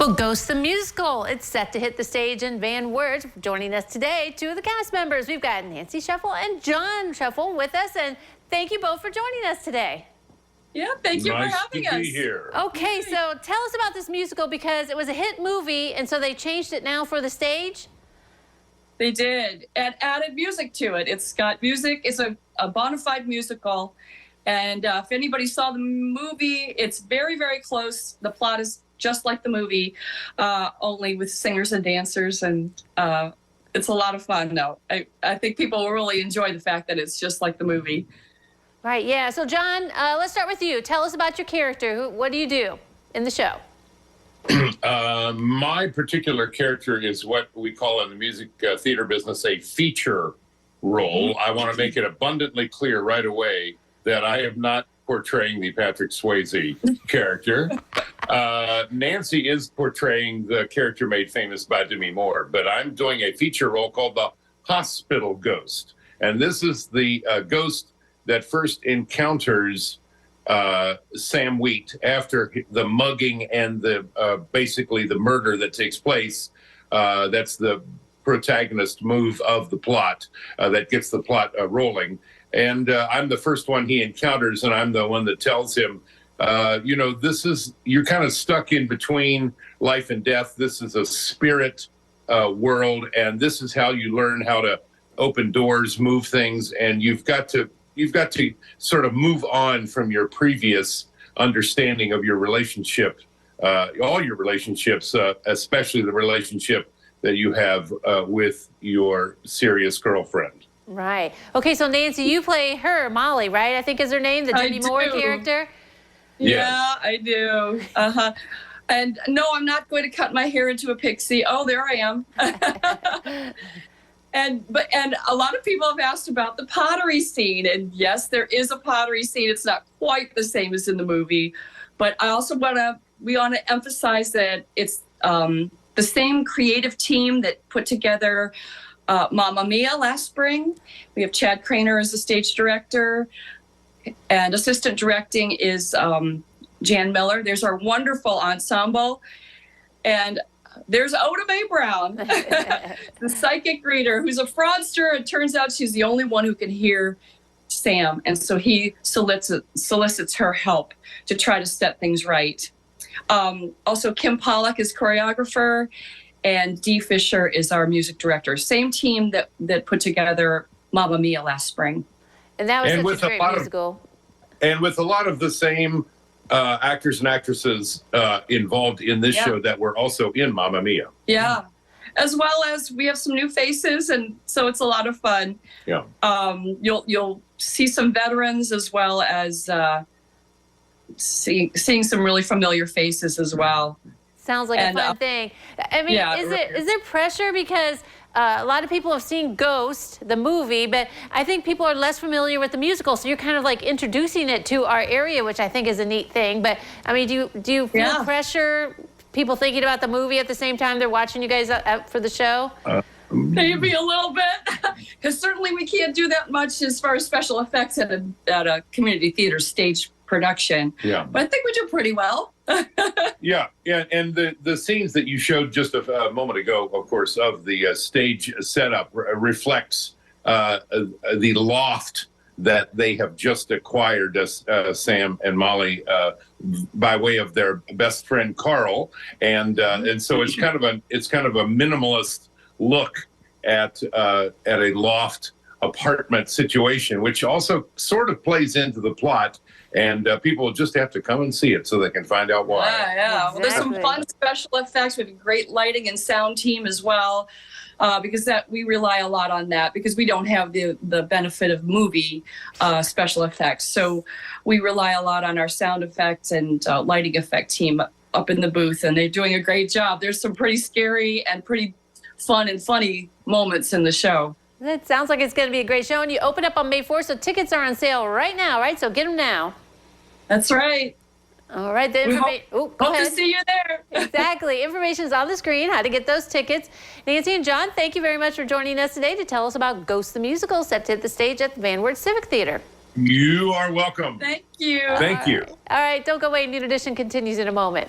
Well, Ghost the Musical, it's set to hit the stage in Van Wert. Joining us today, two of the cast members. We've got Nancy Shuffle and John Shuffle with us, and thank you both for joining us today. Yeah, thank you for having us. Nice to be here. Okay, so tell us about this musical, because it was a hit movie, and so they changed it now for the stage? They did, and added music to it. It's got music. It's a bona fide musical, and if anybody saw the movie, it's very, very close. The plot is just like the movie, only with singers and dancers, and it's a lot of fun. No, I think people will really enjoy the fact that it's just like the movie. Right, yeah. So, John, let's start with you. Tell us about your character. What do you do in the show? My particular character is what we call in the music theater business a feature role. I want to make it abundantly clear right away that I am not portraying the Patrick Swayze character. Nancy is portraying the character made famous by Demi Moore, but I'm doing a feature role called the Hospital Ghost. And this is the ghost that first encounters Sam Wheat after the mugging and the basically the murder that takes place. That's the protagonist move of the plot that gets the plot rolling. And I'm the first one he encounters, and I'm the one that tells him, you know, you're kind of stuck in between life and death. This is a spirit world, and this is how you learn how to open doors, move things, and you've got to sort of move on from your previous understanding of your relationship, all your relationships, especially the relationship that you have with your serious girlfriend. Right. Okay, so Nancy, you play her, Molly, right? I think is her name, the Demi Moore character? Yeah, I do. Uh-huh. And no, I'm not going to cut my hair into a pixie. Oh, there I am. And a lot of people have asked about the pottery scene, and yes, there is a pottery scene. It's not quite the same as in the movie, but I also we want to emphasize that it's the same creative team that put together Mamma Mia last spring. We have Chad Craner as the stage director, and assistant directing is Jan Miller. There's our wonderful ensemble, and there's Oda Mae Brown, the psychic reader, who's a fraudster. It turns out she's the only one who can hear Sam, and so he solicits her help to try to set things right. Also, Kim Pollack is choreographer, and Dee Fisher is our music director. Same team that put together Mamma Mia last spring. And that was such a great musical. And with a lot of the same actors and actresses involved in this show that were also in Mamma Mia. Yeah, as well as we have some new faces, and so it's a lot of fun. Yeah. You'll see some veterans as well as seeing some really familiar faces as well. Sounds like a fun thing. I mean, yeah, is there pressure because a lot of people have seen Ghost, the movie, but I think people are less familiar with the musical, so you're kind of like introducing it to our area, which I think is a neat thing. But I mean, do you feel pressure, people thinking about the movie at the same time they're watching you guys out for the show? Maybe a little bit, because certainly we can't do that much as far as special effects at a community theater stage production. Yeah. But I think we do pretty well. Yeah, and the scenes that you showed just a moment ago, of course, of the stage setup reflects the loft that they have just acquired, Sam and Molly, by way of their best friend Carl, and so it's kind of a minimalist look at a loft apartment situation, which also sort of plays into the plot. And people just have to come and see it so they can find out why. Yeah. Exactly. Well, there's some fun special effects. We have a great lighting and sound team as well, because we rely a lot on that because we don't have the benefit of movie special effects. So we rely a lot on our sound effects and lighting effect team up in the booth, and they're doing a great job. There's some pretty scary and pretty fun and funny moments in the show. It sounds like it's going to be a great show, and you open up on May 4th, so tickets are on sale right now, right? So get them now. That's right. All right. Hope to see you there. Exactly. Information's on the screen, how to get those tickets. Nancy and John, thank you very much for joining us today to tell us about Ghost the Musical, set to hit the stage at the Van Wert Civic Theatre. You are welcome. Thank you. Thank you. All right. Don't go away. New Edition continues in a moment.